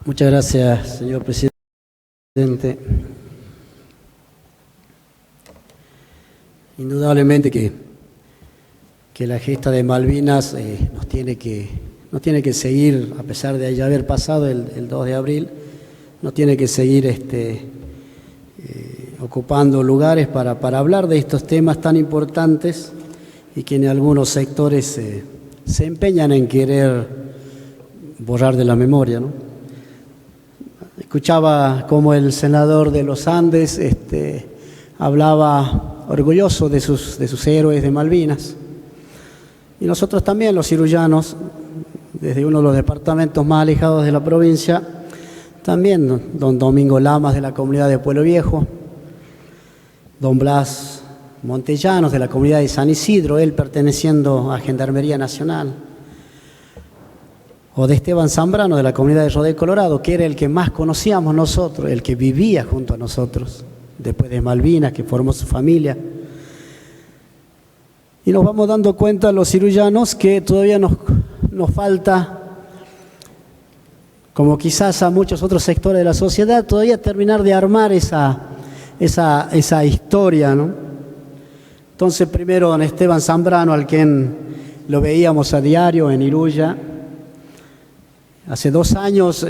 Muchas gracias, señor presidente. Indudablemente que la gesta de Malvinas nos tiene que seguir, a pesar de ya haber pasado el 2 de abril, nos tiene que seguir ocupando lugares para hablar de estos temas tan importantes y que en algunos sectores se empeñan en querer borrar de la memoria, ¿no? Escuchaba cómo el senador de los Andes hablaba orgulloso de sus héroes de Malvinas. Y nosotros también, los cirullanos, desde uno de los departamentos más alejados de la provincia, también don Domingo Lamas de la comunidad de Pueblo Viejo, don Blas Montellanos de la comunidad de San Isidro, él perteneciendo a Gendarmería Nacional, o de Esteban Zambrano de la comunidad de Rodeo Colorado, que era el que más conocíamos nosotros, el que vivía junto a nosotros, después de Malvinas, que formó su familia. Y nos vamos dando cuenta los cirullanos que todavía nos falta, como quizás a muchos otros sectores de la sociedad, todavía terminar de armar esa historia, ¿no? Entonces, primero don Esteban Zambrano, al quien lo veíamos a diario en Iruya. Hace 2 años,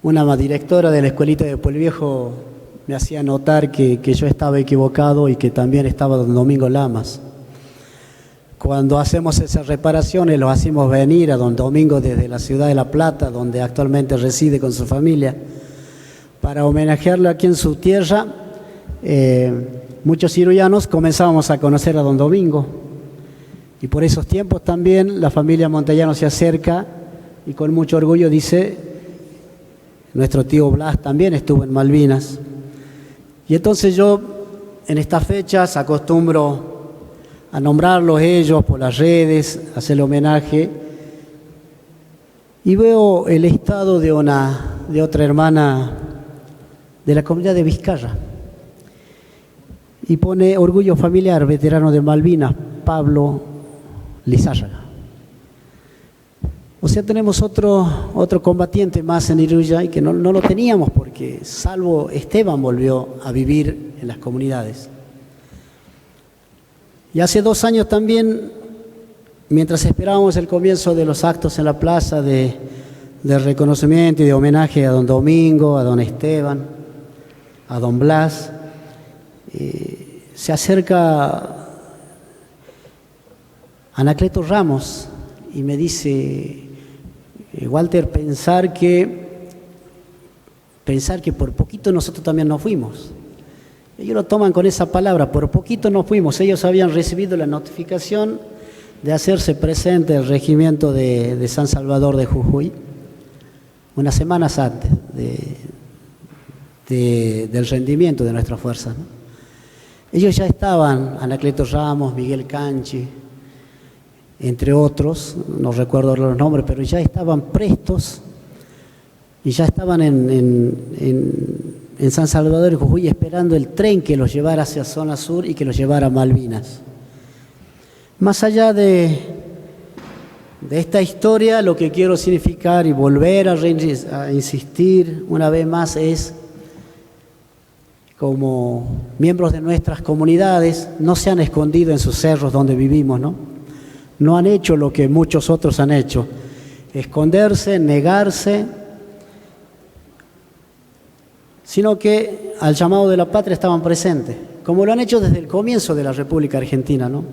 una directora de la escuelita de Pueblo Viejo me hacía notar que yo estaba equivocado y que también estaba don Domingo Lamas. Cuando hacemos esas reparaciones, los hacemos venir a don Domingo desde la ciudad de La Plata, donde actualmente reside con su familia, para homenajearlo aquí en su tierra. Muchos cirullanos comenzábamos a conocer a don Domingo, y por esos tiempos también la familia Montellano se acerca y con mucho orgullo dice: nuestro tío Blas también estuvo en Malvinas. Y entonces yo en estas fechas acostumbro a nombrarlos ellos por las redes, hacerle homenaje, y veo el estado de otra hermana de la comunidad de Vizcarra, y pone orgullo familiar, veterano de Malvinas, Pablo Lizárraga. O sea, tenemos otro combatiente más en Iruya, y que no lo teníamos porque salvo Esteban volvió a vivir en las comunidades. Y hace 2 años también, mientras esperábamos el comienzo de los actos en la plaza de reconocimiento y de homenaje a don Domingo, a don Esteban, a don Blas, se acerca Anacleto Ramos y me dice: Walter, pensar que por poquito nosotros también nos fuimos. Ellos lo toman con esa palabra, por poquito nos fuimos. Ellos habían recibido la notificación de hacerse presente el regimiento de San Salvador de Jujuy unas semanas antes del rendimiento de nuestras fuerzas, ¿no? Ellos ya estaban, Anacleto Ramos, Miguel Canchi, entre otros, no recuerdo los nombres, pero ya estaban prestos y ya estaban en San Salvador y Jujuy esperando el tren que los llevara hacia zona sur y que los llevara a Malvinas. Más allá de esta historia, lo que quiero significar y volver a insistir una vez más es: como miembros de nuestras comunidades, no se han escondido en sus cerros donde vivimos, ¿no? No han hecho lo que muchos otros han hecho: esconderse, negarse, sino que al llamado de la patria estaban presentes, como lo han hecho desde el comienzo de la República Argentina, ¿no?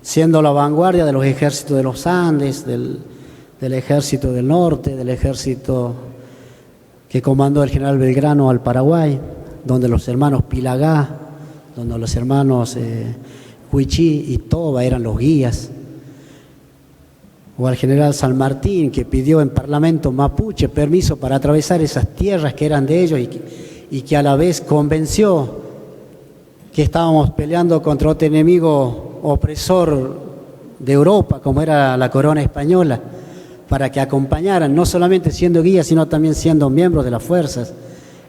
Siendo la vanguardia de los ejércitos de los Andes, del ejército del norte, del ejército que comandó el general Belgrano al Paraguay, donde los hermanos Pilagá, donde los hermanos Huichí y Toba eran los guías, o al general San Martín, que pidió en Parlamento mapuche permiso para atravesar esas tierras que eran de ellos y que a la vez convenció que estábamos peleando contra otro enemigo opresor de Europa, como era la corona española, para que acompañaran, no solamente siendo guías, sino también siendo miembros de las fuerzas.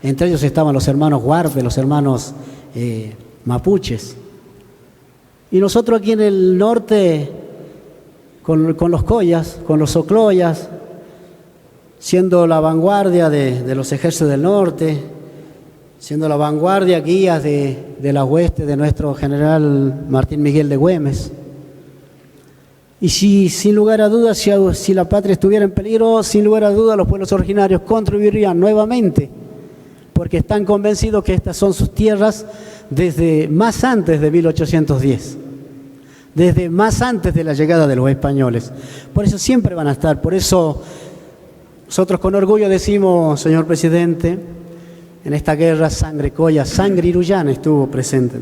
Entre ellos estaban los hermanos Huarpe, los hermanos mapuches. Y nosotros aquí en el norte, con los collas, con los ocloyas, siendo la vanguardia de los ejércitos del norte, siendo la vanguardia, guías de la hueste de nuestro general Martín Miguel de Güemes. Y si, sin lugar a dudas, si la patria estuviera en peligro, sin lugar a dudas los pueblos originarios contribuirían nuevamente, porque están convencidos que estas son sus tierras desde más antes de 1810, desde más antes de la llegada de los españoles. Por eso siempre van a estar, por eso nosotros con orgullo decimos, señor presidente, en esta guerra sangre colla, sangre irullana estuvo presente.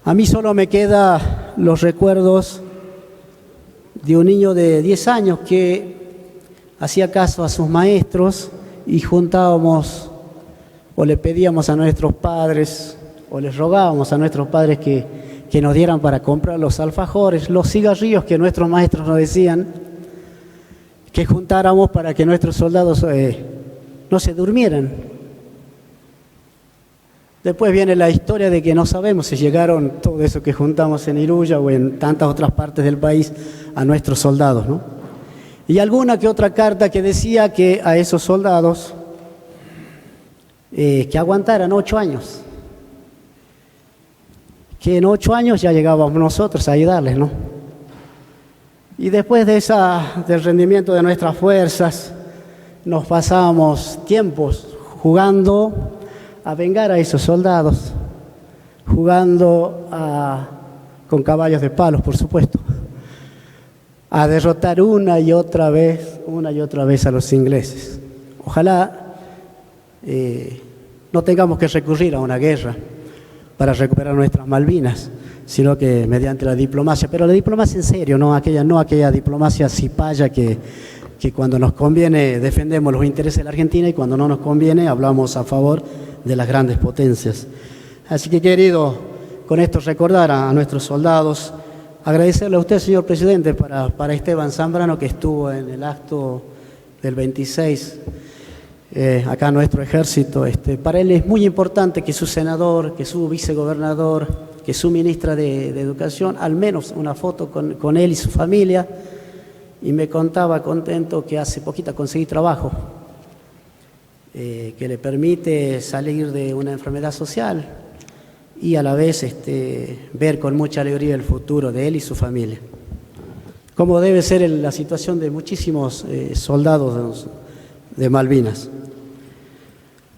A mí solo me quedan los recuerdos de un niño de 10 años que hacía caso a sus maestros y juntábamos o le pedíamos a nuestros padres o les rogábamos a nuestros padres que nos dieran para comprar los alfajores, los cigarrillos que nuestros maestros nos decían que juntáramos para que nuestros soldados no se durmieran. Después viene la historia de que no sabemos si llegaron todo eso que juntamos en Iruya o en tantas otras partes del país a nuestros soldados, ¿no? Y alguna que otra carta que decía que a esos soldados que aguantaran 8 años, que en 8 años ya llegábamos nosotros a ayudarles, ¿no? Y después del rendimiento de nuestras fuerzas, nos pasábamos tiempos jugando a vengar a esos soldados, jugando con caballos de palos, por supuesto, a derrotar una y otra vez a los ingleses. Ojalá no tengamos que recurrir a una guerra para recuperar nuestras Malvinas, sino que mediante la diplomacia, pero la diplomacia en serio, no aquella diplomacia cipaya que cuando nos conviene defendemos los intereses de la Argentina y cuando no nos conviene hablamos a favor de las grandes potencias. Así que querido, con esto recordar a nuestros soldados, agradecerle a usted, señor presidente, para Esteban Zambrano, que estuvo en el acto del 26, acá nuestro ejército. Para él es muy importante que su senador, que su vicegobernador, que su ministra de Educación, al menos una foto con él y su familia, y me contaba contento que hace poquito conseguí trabajo, que le permite salir de una enfermedad social y a la vez ver con mucha alegría el futuro de él y su familia. Como debe ser la situación de muchísimos soldados de Malvinas.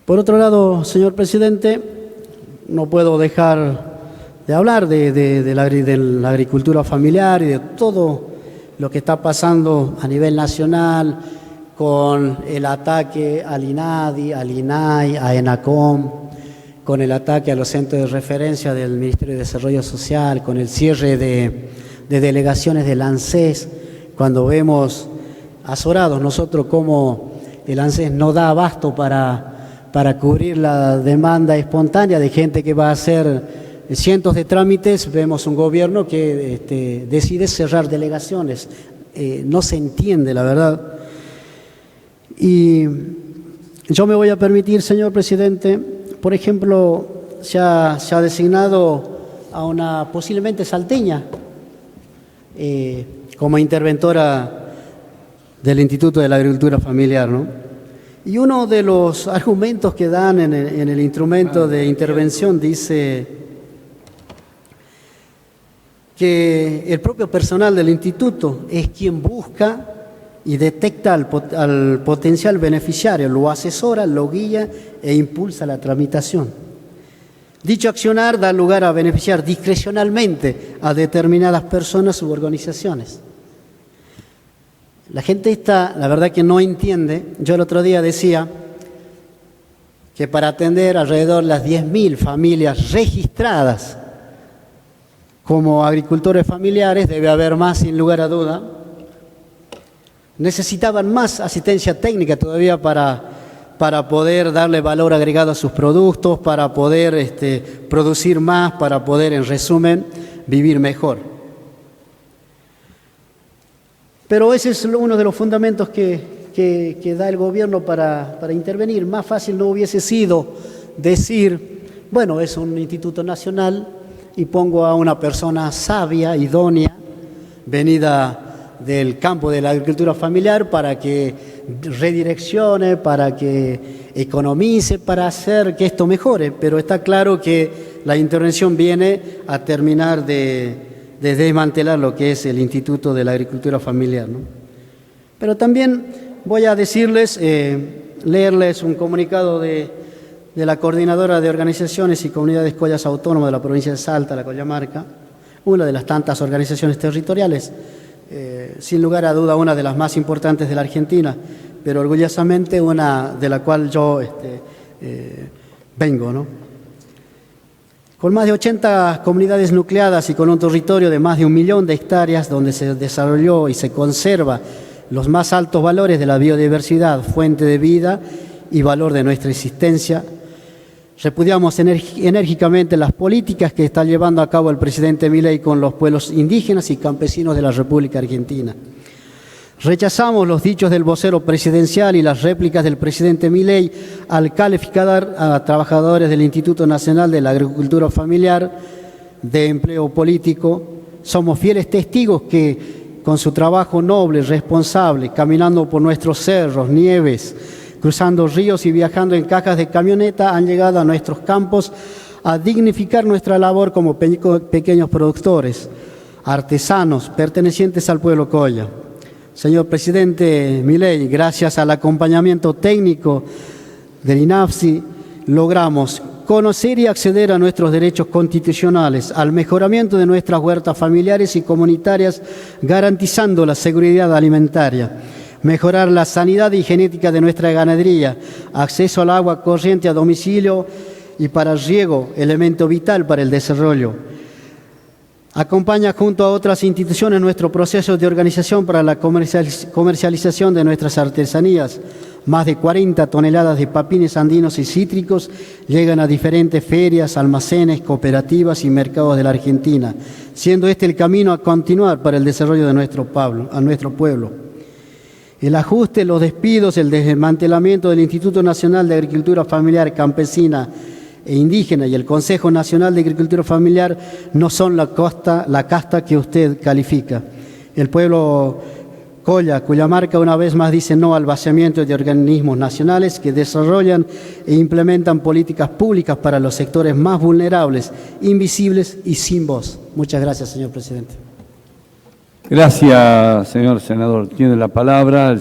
Por otro lado, señor presidente, no puedo dejar de hablar de la agricultura familiar y de todo lo que está pasando a nivel nacional con el ataque al INADI, al INAI, a ENACOM, con el ataque a los centros de referencia del Ministerio de Desarrollo Social, con el cierre de delegaciones del ANSES, cuando vemos azorados nosotros cómo el ANSES no da abasto para cubrir la demanda espontánea de gente que va a hacer cientos de trámites, vemos un gobierno que decide cerrar delegaciones. No se entiende, la verdad. Y yo me voy a permitir, señor presidente, por ejemplo, se ha designado a una posiblemente salteña como interventora del Instituto de la Agricultura Familiar, ¿no? Y uno de los argumentos que dan en el instrumento de intervención dice que el propio personal del instituto es quien busca y detecta al potencial beneficiario, lo asesora, lo guía e impulsa la tramitación. Dicho accionar da lugar a beneficiar discrecionalmente a determinadas personas u organizaciones. La gente la verdad que no entiende. Yo el otro día decía que para atender alrededor de las 10.000 familias registradas como agricultores familiares, debe haber más sin lugar a duda, necesitaban más asistencia técnica todavía para poder darle valor agregado a sus productos, para poder producir más, para poder, en resumen, vivir mejor. Pero ese es uno de los fundamentos que da el gobierno para intervenir. Más fácil no hubiese sido decir, bueno, es un instituto nacional y pongo a una persona sabia, idónea, venida del campo de la agricultura familiar para que redireccione, para que economice, para hacer que esto mejore. Pero está claro que la intervención viene a terminar de desmantelar lo que es el Instituto de la Agricultura Familiar, ¿no? Pero también voy a decirles, leerles un comunicado de la Coordinadora de Organizaciones y Comunidades Collas Autónomas de la provincia de Salta, la Collamarca, una de las tantas organizaciones territoriales, sin lugar a duda una de las más importantes de la Argentina, pero orgullosamente una de la cual yo vengo, ¿no? Con más de 80 comunidades nucleadas y con un territorio de más de 1 millón de hectáreas donde se desarrolló y se conserva los más altos valores de la biodiversidad, fuente de vida y valor de nuestra existencia, repudiamos enérgicamente las políticas que está llevando a cabo el presidente Milei con los pueblos indígenas y campesinos de la República Argentina. Rechazamos los dichos del vocero presidencial y las réplicas del presidente Milei al calificar a trabajadores del Instituto Nacional de la Agricultura Familiar de empleo político. Somos fieles testigos que con su trabajo noble, responsable, caminando por nuestros cerros, nieves, cruzando ríos y viajando en cajas de camioneta, han llegado a nuestros campos a dignificar nuestra labor como pequeños productores, artesanos, pertenecientes al pueblo Colla. Señor presidente Milei, gracias al acompañamiento técnico del INAFSI, logramos conocer y acceder a nuestros derechos constitucionales, al mejoramiento de nuestras huertas familiares y comunitarias, garantizando la seguridad alimentaria, mejorar la sanidad y genética de nuestra ganadería, acceso al agua corriente a domicilio y para riego, elemento vital para el desarrollo. Acompaña junto a otras instituciones nuestro proceso de organización para la comercialización de nuestras artesanías. Más de 40 toneladas de papines andinos y cítricos llegan a diferentes ferias, almacenes, cooperativas y mercados de la Argentina, siendo este el camino a continuar para el desarrollo de nuestro pueblo. El ajuste, los despidos, el desmantelamiento del Instituto Nacional de Agricultura Familiar Campesina e Indígena y el Consejo Nacional de Agricultura Familiar no son la casta que usted califica. El pueblo Colla, Cuyamarca, una vez más dice no al vaciamiento de organismos nacionales que desarrollan e implementan políticas públicas para los sectores más vulnerables, invisibles y sin voz. Muchas gracias, señor presidente. Gracias, señor senador. Tiene la palabra el